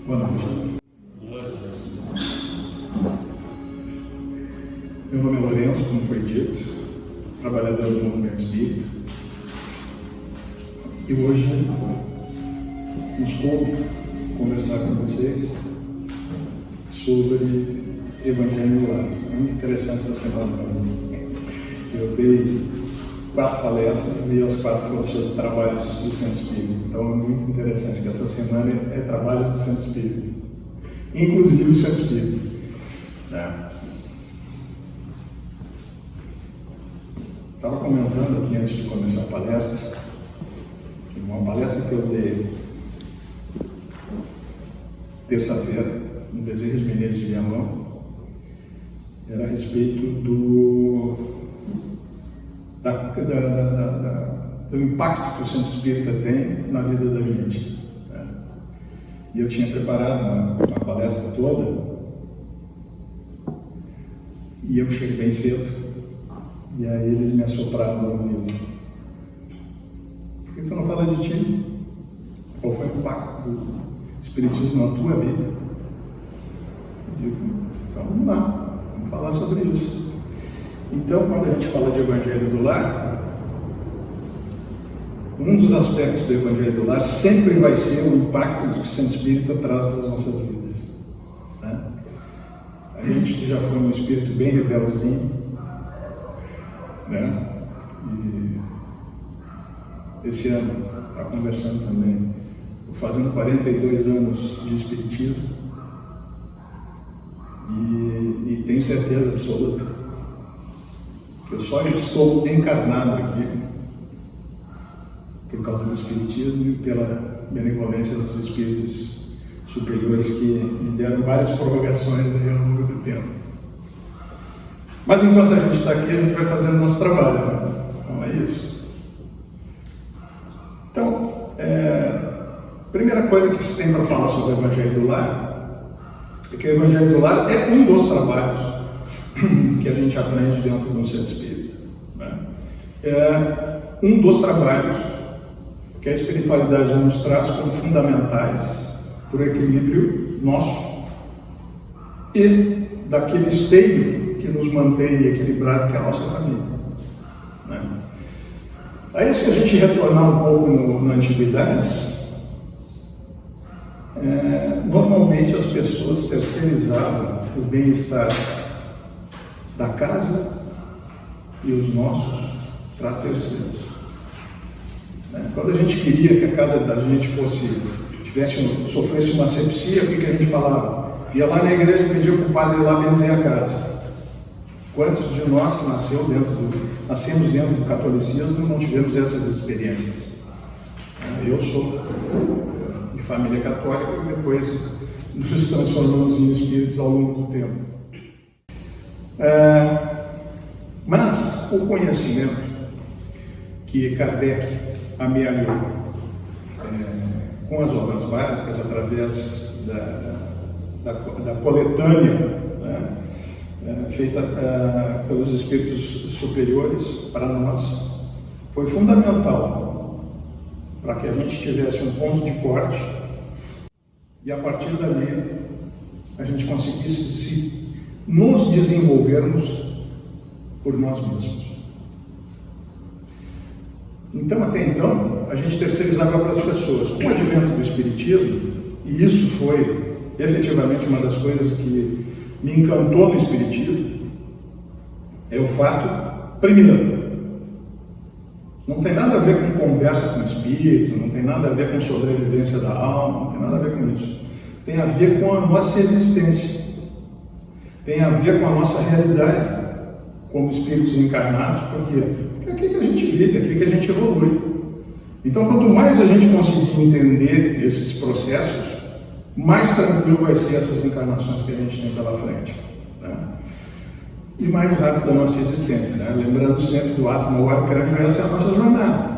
Boa noite. Meu nome é Lourenço, como foi dito, trabalhador do movimento espírita. E hoje nos coube conversar com vocês sobre Evangelho no Lar. Muito interessante essa semana para mim. Eu dei 4 palestras e as 4 foram sobre trabalhos do Centro Espírita. Então é muito interessante que essa semana é trabalhos do Centro Espírita, inclusive o Centro Espírita. Estava comentando aqui antes de começar a palestra, que uma palestra que eu dei terça-feira, no Bezerra de Menezes de Viamão, era a respeito do impacto que o Centro Espírita tem na vida da gente. E eu tinha preparado uma palestra toda, e eu cheguei bem cedo, e aí eles me assopraram no ouvido. Por que você não fala de ti? Qual foi o impacto do Espiritismo na tua vida? Eu digo, então vamos lá, vamos falar sobre isso. Então, quando a gente fala de Evangelho do Lar, um dos aspectos do Evangelho do Lar sempre vai ser o impacto que o Centro Espírita traz nas nossas vidas. A gente que já foi um espírito bem rebelzinho, e esse ano está conversando também, fazendo 42 anos de espiritismo, e tenho certeza absoluta que eu só estou encarnado aqui por causa do espiritismo e pela benevolência dos espíritos superiores que me deram várias prorrogações aí ao longo do tempo. Mas enquanto a gente está aqui, a gente vai fazendo o nosso trabalho, Então é isso. Então, primeira coisa que se tem para falar sobre o Evangelho do Lar é que o Evangelho do Lar é um dos trabalhos que a gente aprende dentro do Centro Espírita. É um dos trabalhos que a espiritualidade nos traz como fundamentais para o equilíbrio nosso e daquele esteio que nos mantém equilibrado, que é a nossa família. Aí, se a gente retornar um pouco na antiguidade, normalmente as pessoas terceirizavam o bem-estar da casa e os nossos para terceiros. Quando a gente queria que a casa da gente sofresse uma sepsia, o que a gente falava? Ia lá na igreja e pedia para o padre ir lá benzer a casa. Quantos de nós que nascemos dentro do catolicismo não tivemos essas experiências? Eu sou de família católica e depois nos transformamos em espíritos ao longo do tempo. Mas o conhecimento que Kardec amealhou com as obras básicas, através da coletânea feita pelos espíritos superiores para nós, foi fundamental para que a gente tivesse um ponto de corte e a partir dali a gente conseguisse nos desenvolvermos por nós mesmos. Então, até então, a gente terceirizava para as pessoas. Com o advento do Espiritismo, e isso foi efetivamente uma das coisas que me encantou no Espiritismo, é o fato, primeiro, não tem nada a ver com conversa com o Espírito, não tem nada a ver com sobrevivência da alma, não tem nada a ver com isso. Tem a ver com a nossa existência, tem a ver com a nossa realidade como espíritos encarnados, porque é aqui que a gente vive, é aqui que a gente evolui. Então, quanto mais a gente conseguir entender esses processos, mais tranquilo vai ser essas encarnações que a gente tem pela frente. E mais rápido a nossa existência. Lembrando sempre do átomo ao arcanjo, essa é a nossa jornada.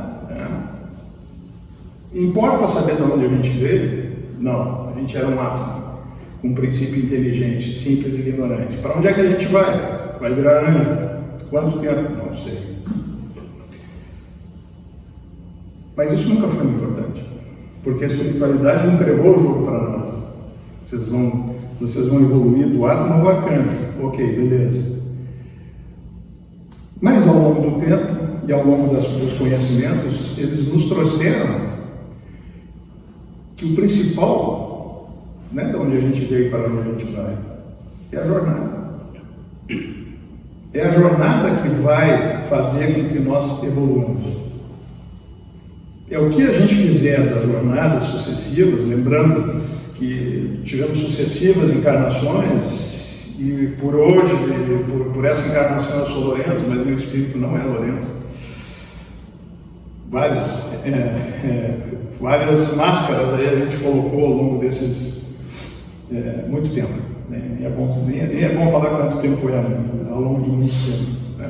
Importa saber de onde a gente veio? Não, a gente era um átomo, com um princípio inteligente, simples e ignorante. Para onde é que a gente vai? Vai virar anjo? Quanto tempo? Não sei. Mas isso nunca foi importante, porque a espiritualidade entregou o jogo para nós. vocês vão evoluir do átomo ao arcanjo. Ok, beleza. Mas ao longo do tempo e ao longo dos conhecimentos, eles nos trouxeram que o principal, né, de onde a gente veio para onde a gente vai, é a jornada. É a jornada que vai fazer com que nós evoluamos. É o que a gente fizer das jornadas sucessivas, lembrando que tivemos sucessivas encarnações e por hoje, por essa encarnação eu sou Lourenço, mas meu espírito não é Lourenço. Várias máscaras aí a gente colocou ao longo desses muito tempo. Nem é bom falar quanto tempo é, mas ao longo de muito tempo. Né?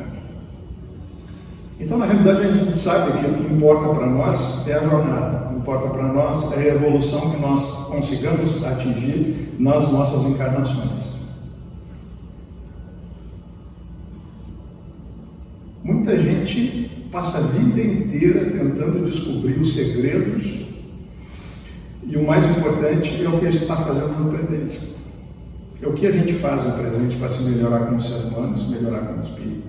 Então, na realidade, a gente sabe que o que importa para nós é a jornada. O que importa para nós é a evolução que nós consigamos atingir nas nossas encarnações. Muita gente passa a vida inteira tentando descobrir os segredos e o mais importante é o que a gente está fazendo no presente. É o que a gente faz no presente para se melhorar como ser humano, se melhorar como espírito.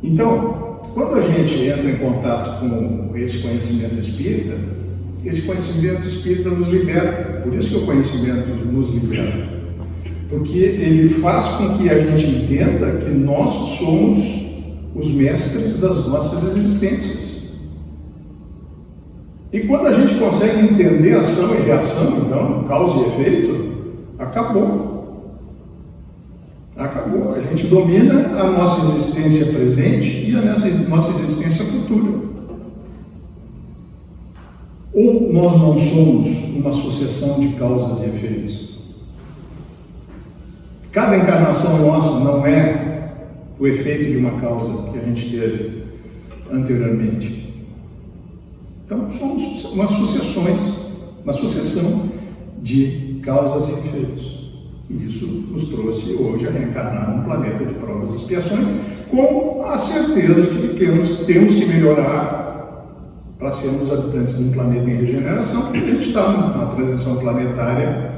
Então, quando a gente entra em contato com esse conhecimento espírita nos liberta. Por isso que o conhecimento nos liberta. Porque ele faz com que a gente entenda que nós somos os mestres das nossas existências. E quando a gente consegue entender ação e reação, então, causa e efeito, acabou. Acabou. A gente domina a nossa existência presente e a nossa existência futura. Ou nós não somos uma sucessão de causas e efeitos? Cada encarnação nossa não é o efeito de uma causa que a gente teve anteriormente. Então, somos uma sucessão de causas e efeitos. E isso nos trouxe hoje a reencarnar num planeta de provas e expiações, com a certeza de que temos que melhorar para sermos habitantes de um planeta em regeneração, porque a gente está numa transição planetária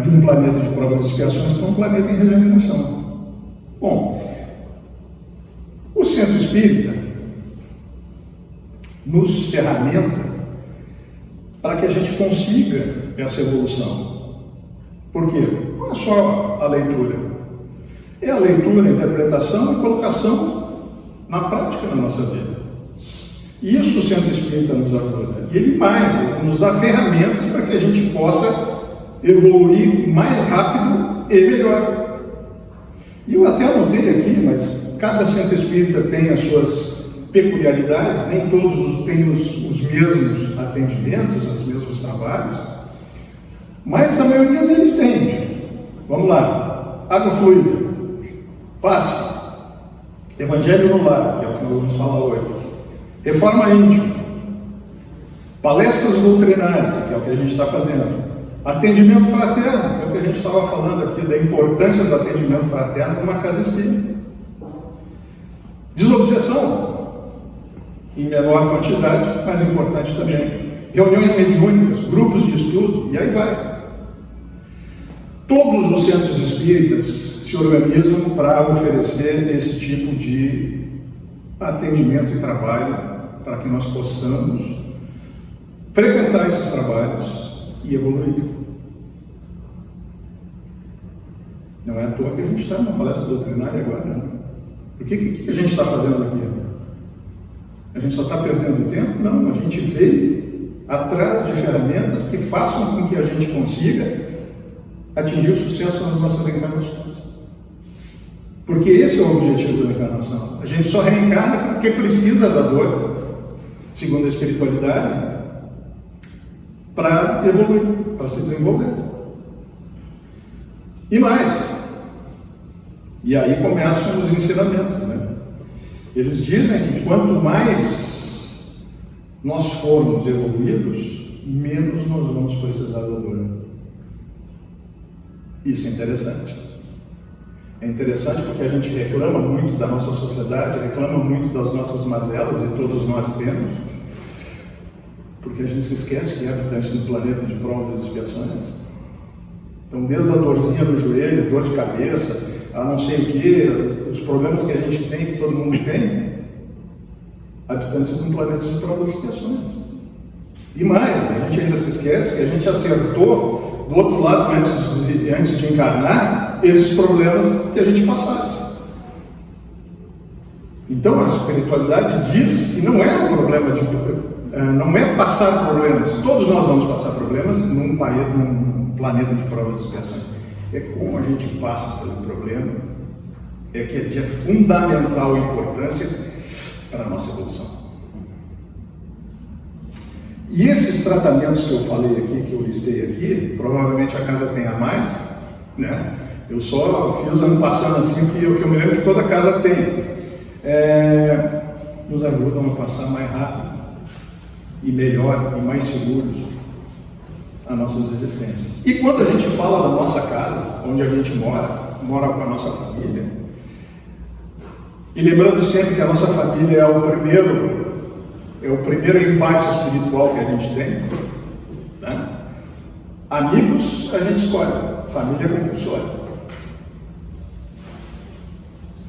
de um planeta de provas e expiações para um planeta em regeneração. Bom, o Centro Espírita nos ferramenta para que a gente consiga essa evolução. Por quê? Não é só a leitura. É a leitura, a interpretação e colocação na prática na nossa vida. E isso o Centro Espírita nos ajuda. E ele nos dá ferramentas para que a gente possa evoluir mais rápido e melhor. E eu até anotei aqui, mas cada Centro Espírita tem as suas peculiaridades, nem todos têm os mesmos atendimentos, os mesmos trabalhos, mas a maioria deles tem. Vamos lá: água fluida, passe, evangelho no lar, que é o que nós vamos falar hoje, reforma íntima, palestras doutrinárias, que é o que a gente está fazendo, atendimento fraterno, que é o que a gente estava falando aqui, da importância do atendimento fraterno numa casa espírita, desobsessão, em menor quantidade, mas importante também, reuniões mediúnicas, grupos de estudo, e aí vai. Todos os centros espíritas se organizam para oferecer esse tipo de atendimento e trabalho para que nós possamos frequentar esses trabalhos e evoluir. Não é à toa que a gente está numa palestra doutrinária agora, né? O que a gente está fazendo aqui? A gente só está perdendo tempo? Não, a gente veio atrás de ferramentas que façam com que a gente consiga atingir o sucesso nas nossas encarnações. Porque esse é o objetivo da encarnação. A gente só reencarna porque precisa da dor, segundo a espiritualidade, para evoluir, para se desenvolver. E mais. E aí começam os ensinamentos, né? Eles dizem que quanto mais nós formos evoluídos, menos nós vamos precisar da dor. Isso é interessante. É interessante porque a gente reclama muito da nossa sociedade, reclama muito das nossas mazelas, e todos nós temos. porque a gente se esquece que é habitante do planeta de provas e expiações. Então, desde a dorzinha no joelho, dor de cabeça, a não sei o que, os problemas que a gente tem, que todo mundo tem, habitantes de um planeta de provas e expiações. E mais, a gente ainda se esquece que a gente acertou do outro lado, antes de encarnar, esses problemas que a gente passasse. Então, a espiritualidade diz que não é um problema não é passar problemas. Todos nós vamos passar problemas num planeta de provas e expiações. É como a gente passa pelo problema, é que é de fundamental importância para a nossa evolução. E esses tratamentos que eu falei aqui, que eu listei aqui, provavelmente a casa tenha mais, né? Eu só fiz ano passando assim, que eu me lembro que toda casa tem. Nos ajudam a passar mais rápido e melhor e mais seguros as nossas existências. E quando a gente fala da nossa casa, onde a gente mora com a nossa família, e lembrando sempre que a nossa família é o primeiro embate espiritual que a gente tem, né? Amigos a gente escolhe, família é compulsória.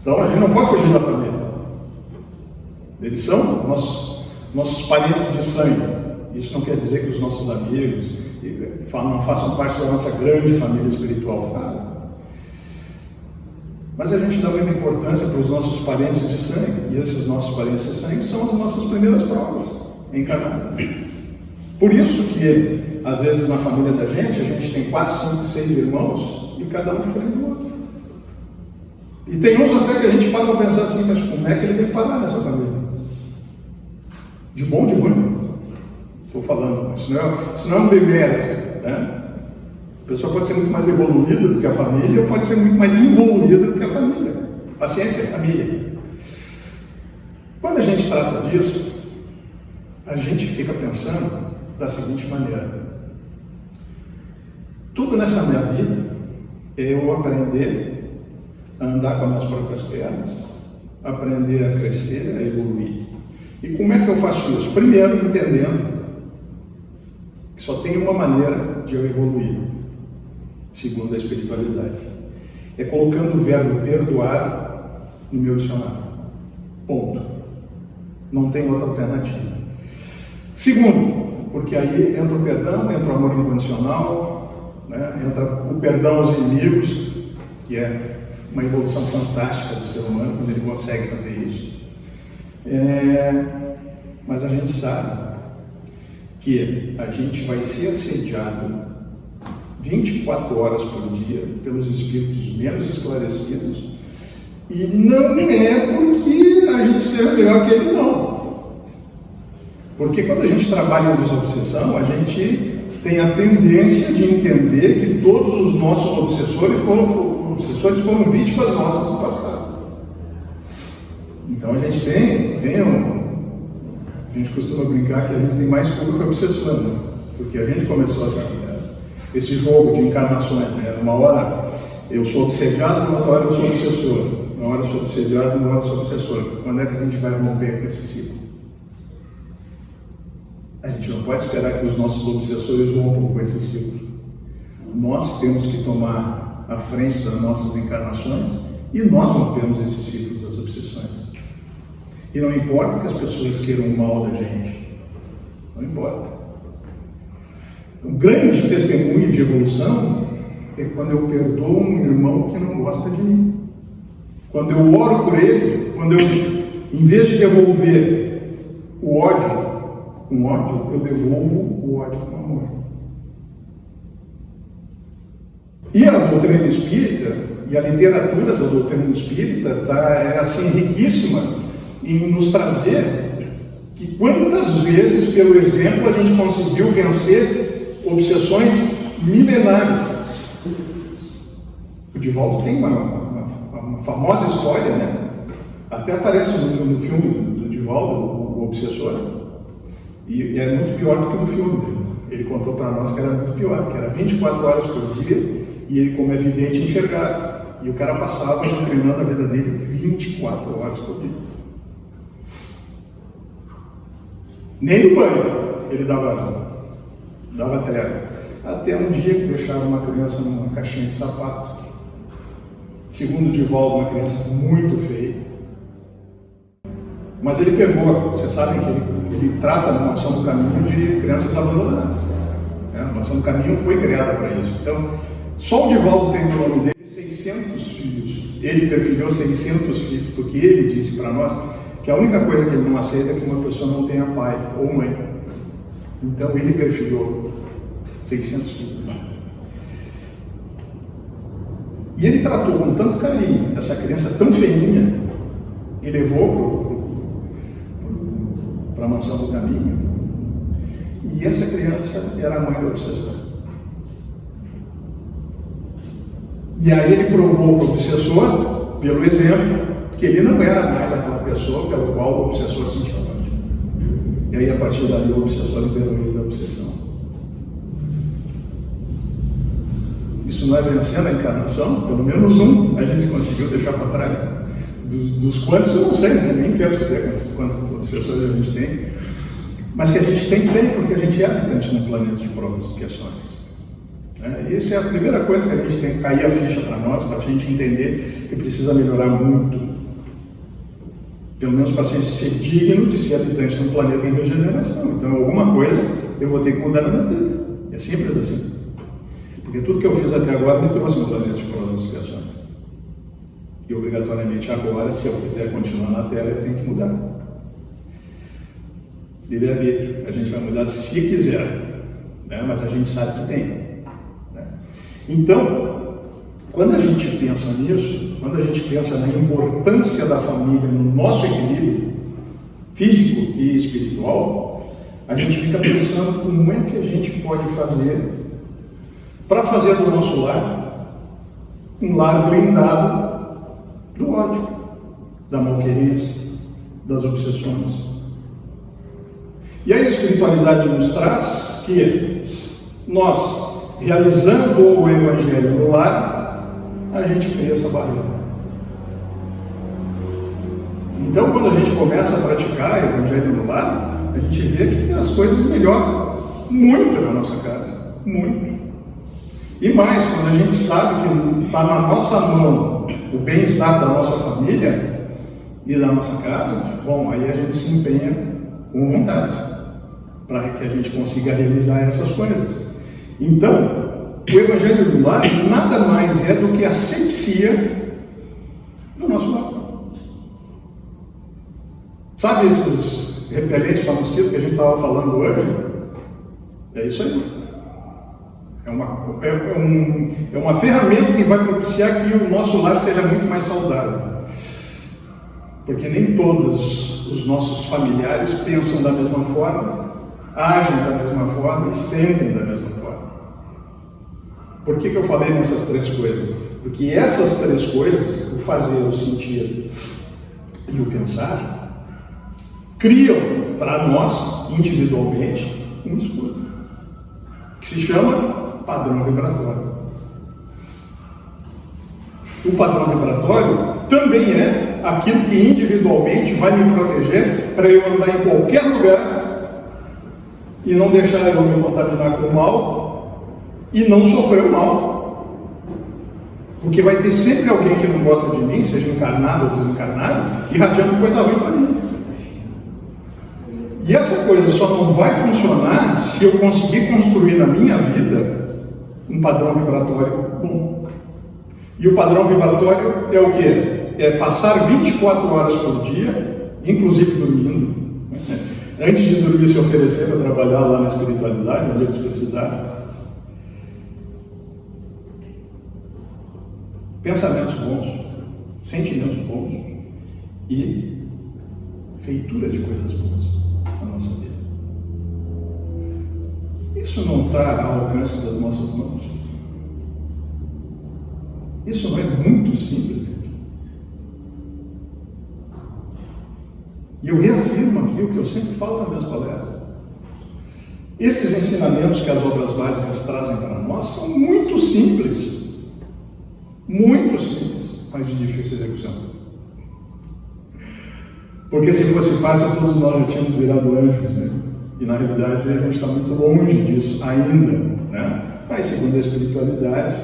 Então a gente não pode fugir da família. Eles são nossos parentes de sangue. Isso não quer dizer que os nossos amigos não façam parte da nossa grande família espiritual. Fazem. Mas a gente dá muita importância para os nossos parentes de sangue. E esses nossos parentes de sangue são as nossas primeiras provas encarnadas. Por isso que, às vezes, na família da gente, a gente tem 4, 5, 6 irmãos e cada um diferente do outro. E tem uns até que a gente para pensar assim, mas como é que ele vem parar nessa família? De bom, de ruim. Estou falando, isso não é um demérito, né? A pessoa pode ser muito mais evoluída do que a família, ou pode ser muito mais involuída do que a família. Paciência é família. Quando a gente trata disso, a gente fica pensando da seguinte maneira: tudo nessa minha vida é eu aprender a andar com as minhas próprias pernas, aprender a crescer, a evoluir. E como é que eu faço isso? Primeiro, entendendo que só tem uma maneira de eu evoluir, segundo a espiritualidade. É colocando o verbo perdoar no meu dicionário. Ponto. Não tem outra alternativa. Segundo, porque aí entra o perdão, entra o amor incondicional, né? Entra o perdão aos inimigos, que é uma evolução fantástica do ser humano, quando ele consegue fazer isso. Mas a gente sabe que a gente vai ser assediado 24 horas por dia pelos espíritos menos esclarecidos, e não é porque a gente seja melhor que eles, não. Porque quando a gente trabalha em desobsessão, a gente tem a tendência de entender que todos os nossos obsessores foram vítimas nossas no passado. Então a gente a gente costuma brincar que a gente tem mais culpa que a obsessor, né? Porque a gente começou esse jogo de encarnações, né? Uma hora eu sou obsediado, uma hora eu sou obsessor. Uma hora eu sou obsediado, uma hora eu sou obsessor. Quando é que a gente vai romper com esse ciclo? A gente não pode esperar que os nossos obsessores rompam com esse ciclo. Nós temos que tomar a frente das nossas encarnações e nós rompemos esse ciclo das obsessões. E não importa que as pessoas queiram o mal da gente. Não importa. Um grande testemunho de evolução é quando eu perdoo um irmão que não gosta de mim. Quando eu oro por ele, quando eu, em vez de devolver o ódio com ódio, eu devolvo o ódio com amor. E a doutrina espírita, e a literatura da doutrina espírita é assim riquíssima em nos trazer que quantas vezes, pelo exemplo, a gente conseguiu vencer obsessões milenares. O Divaldo tem uma famosa história, né? Até aparece no filme do Divaldo, o Obsessor, e é muito pior do que no filme dele. Ele contou para nós que era muito pior, que era 24 horas por dia, e ele, como é vidente, enxergava. E o cara passava treinando a vida dele 24 horas por dia. Nem no banho. ele dava trégua. Até um dia que deixaram uma criança numa caixinha de sapato. Segundo Divaldo, uma criança muito feia. Mas ele pegou, vocês sabem que ele trata na Mansão do Caminho de crianças abandonadas. A Mansão do Caminho foi criada para isso. Então, só o Divaldo tem no nome dele 600 filhos. Ele perfilhou 600 filhos, porque ele disse para nós que a única coisa que ele não aceita é que uma pessoa não tenha pai ou mãe. Então, ele perfilhou 600 filhos. E ele tratou com tanto carinho essa criança tão feinha e levou para a Mansão do Caminho. E essa criança era a mãe do obsessor. E aí ele provou para o obsessor, pelo exemplo, que ele não era mais aquela pessoa pelo qual o obsessor sentia ódio. E aí, a partir dali, o obsessor liberou ele da obsessão. Isso não é vencendo a encarnação? Pelo menos um a gente conseguiu deixar para trás. Dos quantos, eu não sei, nem quero saber quantos obsessores a gente tem. Mas que a gente tem, porque a gente é habitante num planeta de provas e expiações. E essa é a primeira coisa que a gente tem que cair a ficha para nós, para a gente entender que precisa melhorar muito. Pelo menos para a gente ser digno de ser habitante de um planeta em regeneração. Então, alguma coisa eu vou ter que mudar na minha vida. É simples assim. Porque tudo que eu fiz até agora me trouxe um planeta de provas e expiações. E obrigatoriamente agora, se eu quiser continuar na Terra, eu tenho que mudar. Livre-arbítrio. A gente vai mudar se quiser. Mas a gente sabe que tem. Então, quando a gente pensa nisso, quando a gente pensa na importância da família no nosso equilíbrio físico e espiritual, a gente fica pensando como é que a gente pode fazer para fazer do nosso lar um lar blindado do ódio, da malquerência, das obsessões. E a espiritualidade nos traz que nós, realizando o Evangelho no lar, a gente cria essa barreira. Então, quando a gente começa a praticar o Evangelho no lar, a gente vê que as coisas melhoram muito na nossa casa, muito. E mais, quando a gente sabe que está na nossa mão o bem-estar da nossa família e da nossa casa, bom, aí a gente se empenha com vontade para que a gente consiga realizar essas coisas. Então, o Evangelho do Lar nada mais é do que a asepsia do nosso lar. Sabe esses repelentes para mosquito que a gente estava falando hoje? É isso aí. É uma ferramenta que vai propiciar que o nosso lar seja muito mais saudável. Porque nem todos os nossos familiares pensam da mesma forma, agem da mesma forma e sentem da mesma forma. Por que eu falei nessas três coisas? Porque essas três coisas, o fazer, o sentir e o pensar, criam para nós, individualmente, um escudo, que se chama padrão vibratório. O padrão vibratório também é aquilo que individualmente vai me proteger para eu andar em qualquer lugar e não deixar eu me contaminar com o mal e não sofrer o mal. Porque vai ter sempre alguém que não gosta de mim, seja encarnado ou desencarnado, irradiando coisa ruim para mim. E essa coisa só não vai funcionar se eu conseguir construir na minha vida um padrão vibratório bom. E o padrão vibratório é o quê? É passar 24 horas por dia, inclusive dormindo. Antes de dormir, se oferecer para trabalhar lá na espiritualidade, onde eles precisarem. Pensamentos bons, sentimentos bons e feitura de coisas boas na nossa vida. Isso não está ao alcance das nossas mãos. Isso não é muito simples. E eu reafirmo aqui o que eu sempre falo nas minhas palestras. Esses ensinamentos que as obras básicas trazem para nós são muito simples, mas de difícil execução. Porque se fosse fácil, todos nós já tínhamos virado anjos, né? E na realidade a gente está muito longe disso ainda, né? Mas segundo a espiritualidade,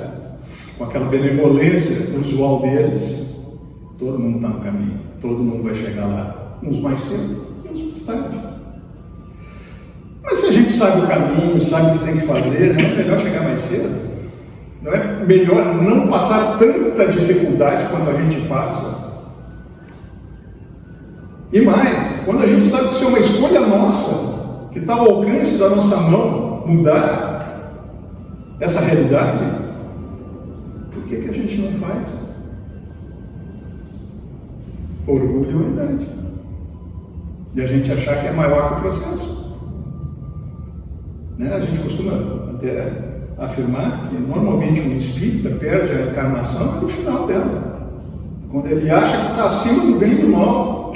com aquela benevolência usual deles, todo mundo está no caminho, todo mundo vai chegar lá, uns mais cedo e uns mais tarde. Mas se a gente sabe o caminho, sabe o que tem que fazer, não é melhor chegar mais cedo? Não é melhor não passar tanta dificuldade quanto a gente passa? E mais, quando a gente sabe que isso é uma escolha nossa, que está ao alcance da nossa mão mudar essa realidade, por que a gente não faz? Orgulho e vaidade. E a gente achar que é maior que o processo. Né? A gente costuma até afirmar que normalmente um espírita perde a encarnação no final dela. Quando ele acha que está acima do bem e do mal.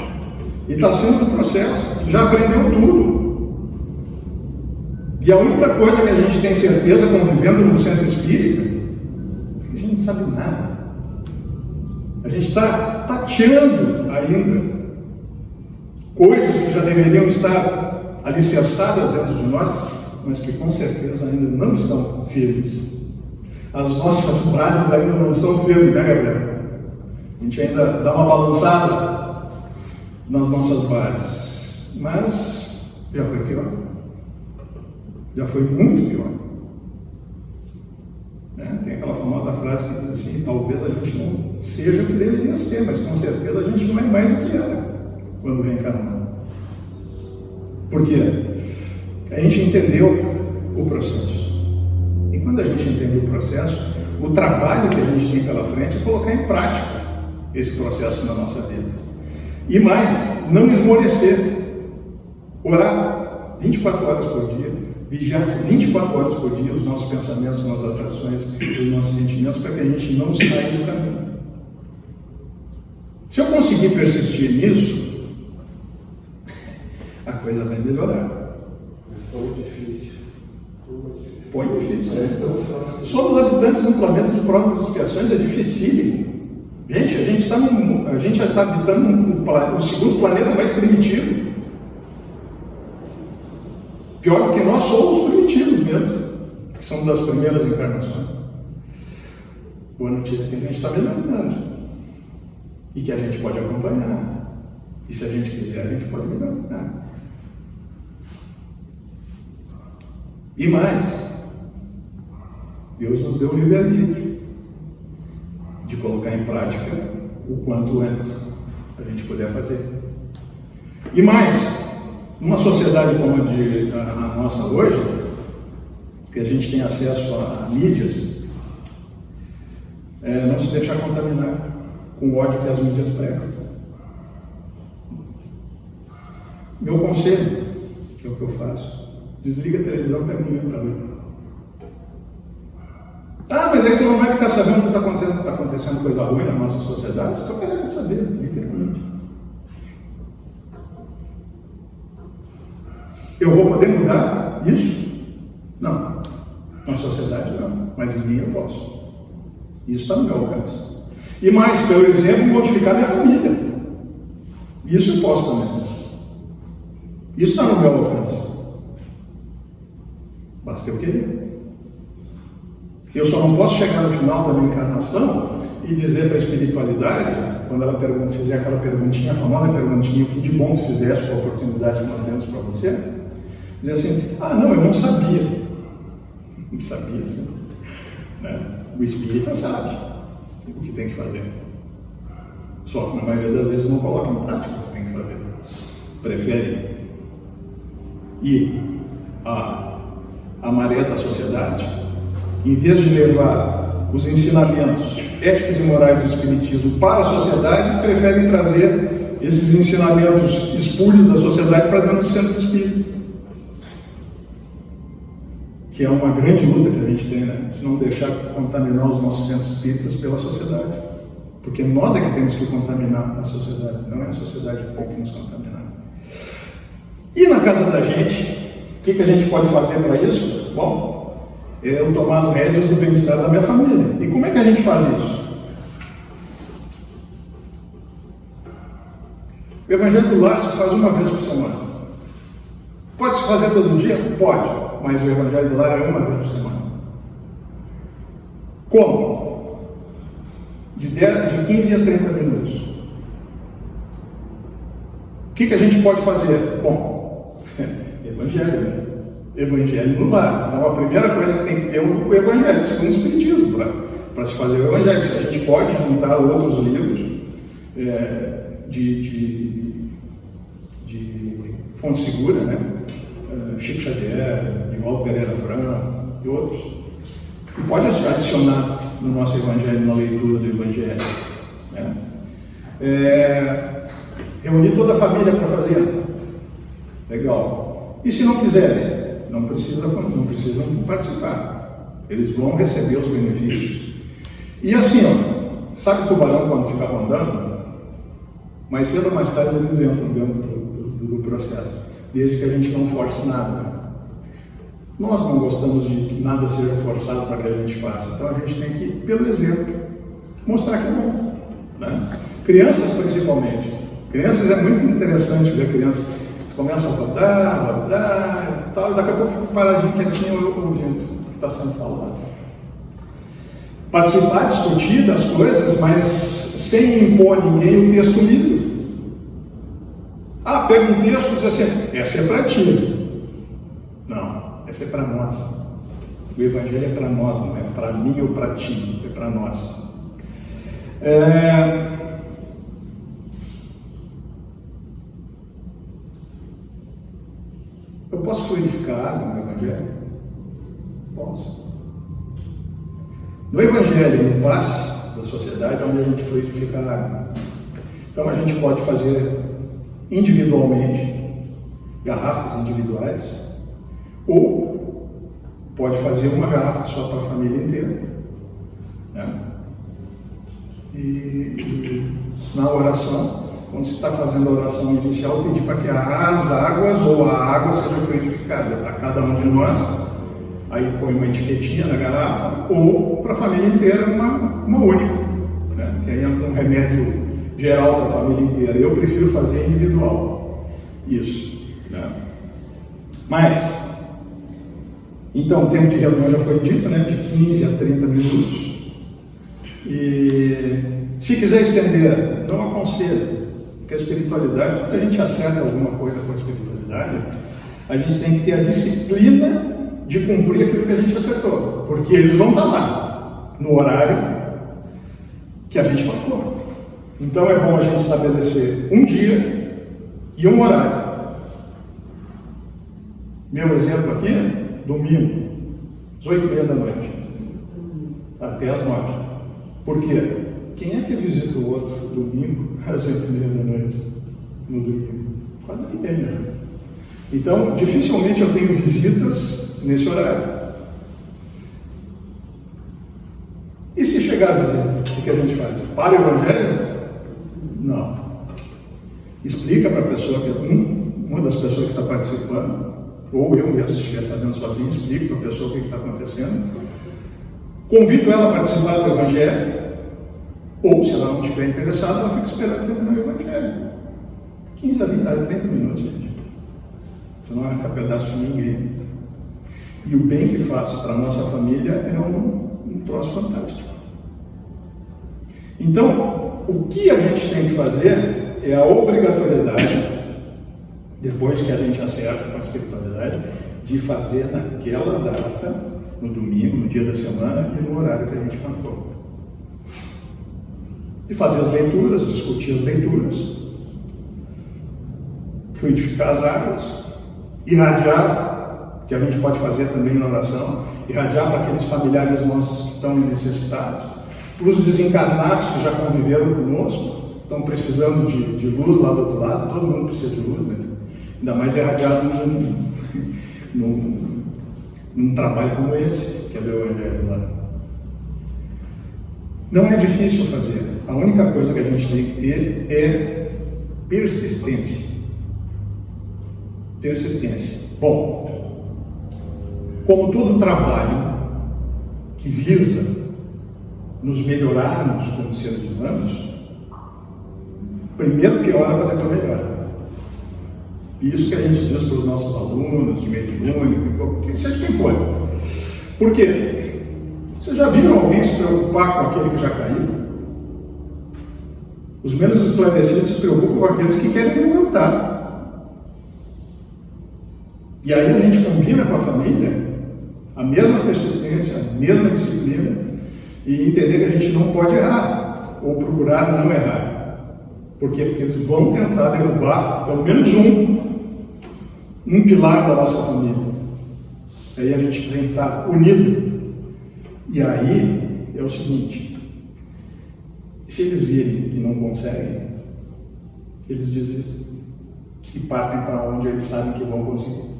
E está acima do processo. Já aprendeu tudo. E a única coisa que a gente tem certeza convivendo no centro espírita é que a gente não sabe nada. A gente está tateando ainda coisas que já deveriam estar alicerçadas dentro de nós, mas que com certeza ainda não estão firmes. As nossas bases ainda não são firmes, né, Gabriel? A gente ainda dá uma balançada nas nossas bases, mas já foi pior. Já foi muito pior. Né? Tem aquela famosa frase que diz assim: talvez a gente não seja o que deveria ser, mas com certeza a gente não é mais o que era quando reencarnou. Por quê? A gente entendeu o processo. E quando a gente entende o processo, o trabalho que a gente tem pela frente é colocar em prática esse processo na nossa vida. E mais, não esmorecer. Orar 24 horas por dia, vigiar 24 horas por dia os nossos pensamentos, as nossas atrações, os nossos sentimentos, para que a gente não saia do caminho. Se eu conseguir persistir nisso, a coisa vai melhorar. Muito difícil. Pô, é difícil. Somos habitantes de um planeta de provas e expiações, é dificílimo. Gente, a gente está habitando o segundo planeta mais primitivo. Pior do que nós somos primitivos mesmo, que somos das primeiras encarnações. Boa notícia é que a gente está melhorando. E que a gente pode acompanhar. E se a gente quiser, a gente pode melhorar. E mais, Deus nos deu o livre-arbítrio de colocar em prática o quanto antes a gente puder fazer. E mais, numa sociedade como a nossa hoje, que a gente tem acesso a mídias, não se deixar contaminar com o ódio que as mídias pregam. Meu conselho, que é o que eu faço: desliga a televisão para mim, para mim. Ah, mas aí tu não vai ficar sabendo que está acontecendo coisa ruim na nossa sociedade? Estou querendo saber, literalmente. Eu vou poder mudar isso? Não. Na sociedade não, mas em mim eu posso. Isso está no meu alcance. E mais, pelo exemplo, modificar minha família. Isso eu posso também. Isso está no meu alcance. Basta eu querer. Eu só não posso chegar no final da minha encarnação e dizer para a espiritualidade, quando ela fizer aquela perguntinha, a famosa perguntinha: o que de bom tu fizeste com a oportunidade que nós demos para você? Dizer assim: ah, não, eu não sabia. Não sabia, sim. Né? O espírita sabe o que tem que fazer. Só que na maioria das vezes não coloca em prática o que tem que fazer. Prefere ir a maré da sociedade, em vez de levar os ensinamentos éticos e morais do Espiritismo para a sociedade, preferem trazer esses ensinamentos espúrios da sociedade para dentro do centro espírita. Que é uma grande luta que a gente tem, né? De não deixar contaminar os nossos centros espíritas pela sociedade. Porque nós é que temos que contaminar a sociedade, não é a sociedade que tem que nos contaminar. E na casa da gente, o que a gente pode fazer para isso? Bom, é eu tomar as rédeas do bem-estar da minha família. E como é que a gente faz isso? O Evangelho do Lar se faz uma vez por semana. Pode-se fazer todo dia? Pode, mas o Evangelho do Lar é uma vez por semana. Como? De 15 a 30 minutos. O que a gente pode fazer? Bom, Evangelho, né? Evangelho no lar. Então a primeira coisa que tem que ter é o Evangelho, segundo o Espiritismo, para se fazer o Evangelho. A gente pode juntar outros livros de fonte segura, né? Chico Xavier, Nivaldo Pereira Franco e outros. E pode adicionar no nosso Evangelho, na leitura do Evangelho. Né? Reunir toda a família para fazer. Legal. E se não quiserem? Não precisam participar. Eles vão receber os benefícios. E assim, ó, sabe o tubarão quando fica rondando? Mais cedo ou mais tarde eles entram dentro do processo, desde que a gente não force nada. Nós não gostamos de que nada seja forçado para que a gente faça. Então a gente tem que, pelo exemplo, mostrar que é bom. Né? Crianças principalmente. Crianças é muito interessante ver crianças. Eles começam a rodar e tal, e daqui a pouco ficam paradinho, quietinho, ouvindo o que está sendo falado. Participar, discutir das coisas, mas sem impor ninguém o texto lido. Pega um texto e diz assim, essa é para ti. Não, essa é para nós. O Evangelho é para nós, não é para mim ou para ti, é para nós. Eu posso fluidificar no Evangelho? Posso. No Evangelho, no passe da sociedade, é onde a gente fluidifica a água. Então a gente pode fazer individualmente, garrafas individuais, ou pode fazer uma garrafa só para a família inteira. Né? E na oração, quando você está fazendo a oração inicial, pedir para que as águas ou a água seja fluidificada para cada um de nós. Aí põe uma etiquetinha na garrafa, ou para a família inteira uma única. Né? Que aí entra um remédio geral para a família inteira. Eu prefiro fazer individual. Isso. Né? Mas, então o tempo de reunião já foi dito, né? De 15 a 30 minutos. E se quiser estender, não aconselho. Porque a espiritualidade, quando a gente acerta alguma coisa com a espiritualidade, a gente tem que ter a disciplina de cumprir aquilo que a gente acertou. Porque eles vão estar lá, no horário que a gente marcou. Então é bom a gente estabelecer um dia e um horário. Meu exemplo aqui, domingo, às 8h30 da noite, até às 9h. Por quê? Quem é que visita o outro domingo às 8h30 da noite, no domingo? Quase ninguém, né? Então, dificilmente eu tenho visitas nesse horário. E se chegar a visita, o que a gente faz? Para o Evangelho? Não. Explica para a pessoa, uma das pessoas que está participando, ou eu mesmo, se estiver fazendo sozinho, explico para a pessoa o que está acontecendo. Convido ela a participar do Evangelho, ou se ela não estiver interessada, ela fica esperando terminar o Evangelho. 15 a 30 minutos, gente. Você não arranca pedaço de ninguém. E o bem que faz para a nossa família é um troço fantástico. Então, o que a gente tem que fazer é a obrigatoriedade, depois que a gente acerta com a espiritualidade, de fazer naquela data, no domingo, no dia da semana e no horário que a gente marcou. E fazer as leituras, discutir as leituras, fluidificar as águas, irradiar, que a gente pode fazer também na oração, irradiar para aqueles familiares nossos que estão necessitados, para os desencarnados que já conviveram conosco, estão precisando de luz lá do outro lado, todo mundo precisa de luz, né? Ainda mais irradiado num trabalho como esse, que é o Evangelho lá. Não é difícil fazer. A única coisa que a gente tem que ter é persistência. Persistência. Bom, como todo trabalho que visa nos melhorarmos como seres humanos, primeiro piora para depois melhora. Isso que a gente diz para os nossos alunos, de mediúnico, seja quem for. Por quê? Vocês já viram alguém se preocupar com aquele que já caiu? Os menos esclarecidos se preocupam com aqueles que querem levantar. E aí a gente combina com a família a mesma persistência, a mesma disciplina e entender que a gente não pode errar ou procurar não errar. Por quê? Porque eles vão tentar derrubar pelo menos um pilar da nossa família. Aí a gente tem que estar unido. E aí é o seguinte: se eles virem que não conseguem, eles desistem e partem para onde eles sabem que vão conseguir.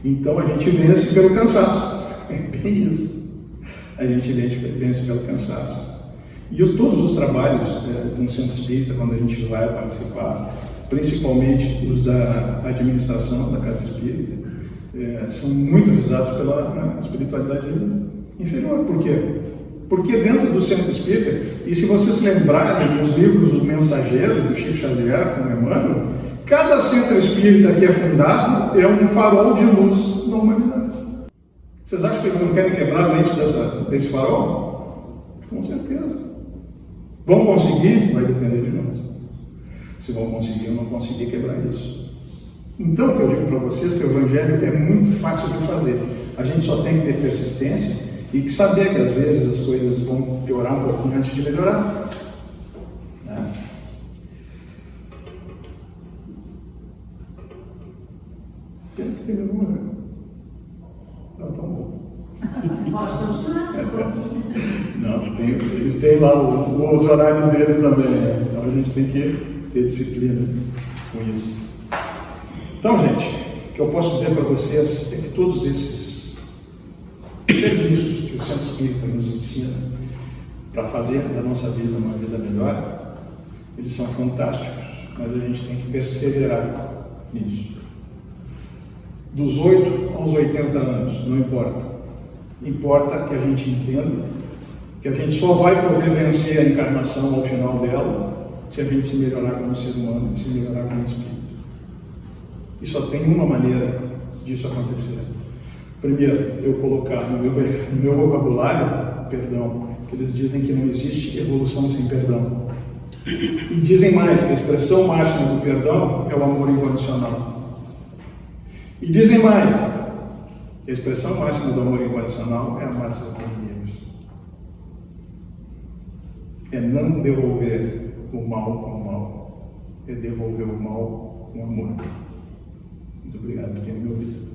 Então a gente vence pelo cansaço. É bem isso. A gente vence pelo cansaço. E todos os trabalhos no Centro Espírita, quando a gente vai participar, principalmente os da administração da Casa Espírita, são muito visados pela espiritualidade inferior. Por quê? Porque dentro do Centro Espírita, e se vocês lembrarem nos livros Os Mensageiros, do Chico Xavier com Emmanuel, cada centro espírita que é fundado é um farol de luz na humanidade. Vocês acham que eles não querem quebrar a lente desse farol? Com certeza. Vão conseguir? Vai depender de nós. Se vão conseguir ou não conseguir quebrar isso. Então, o que eu digo para vocês é que o Evangelho é muito fácil de fazer. A gente só tem que ter persistência e que saber que às vezes as coisas vão piorar um pouquinho antes de melhorar. Né? Pena que terminou, né? Tá tão bom. Pode continuar. Não, eles têm lá os horários dele também, né? Então a gente tem que ter disciplina com isso. Então, gente, o que eu posso dizer para vocês é que todos esses serviços que o Centro Espírita nos ensina para fazer da nossa vida uma vida melhor, eles são fantásticos, mas a gente tem que perseverar nisso. Dos 8 aos 80 anos, não importa. Importa que a gente entenda que a gente só vai poder vencer a encarnação ao final dela se a gente se melhorar como ser humano e se melhorar como espírito. E só tem uma maneira disso acontecer. Primeiro, eu colocar no meu vocabulário perdão, que eles dizem que não existe evolução sem perdão. E dizem mais que a expressão máxima do perdão é o amor incondicional. E dizem mais que a expressão máxima do amor incondicional é amar seus inimigos. É não devolver o mal com o mal, é devolver o mal com amor. Muito obrigado por ter me ouvido.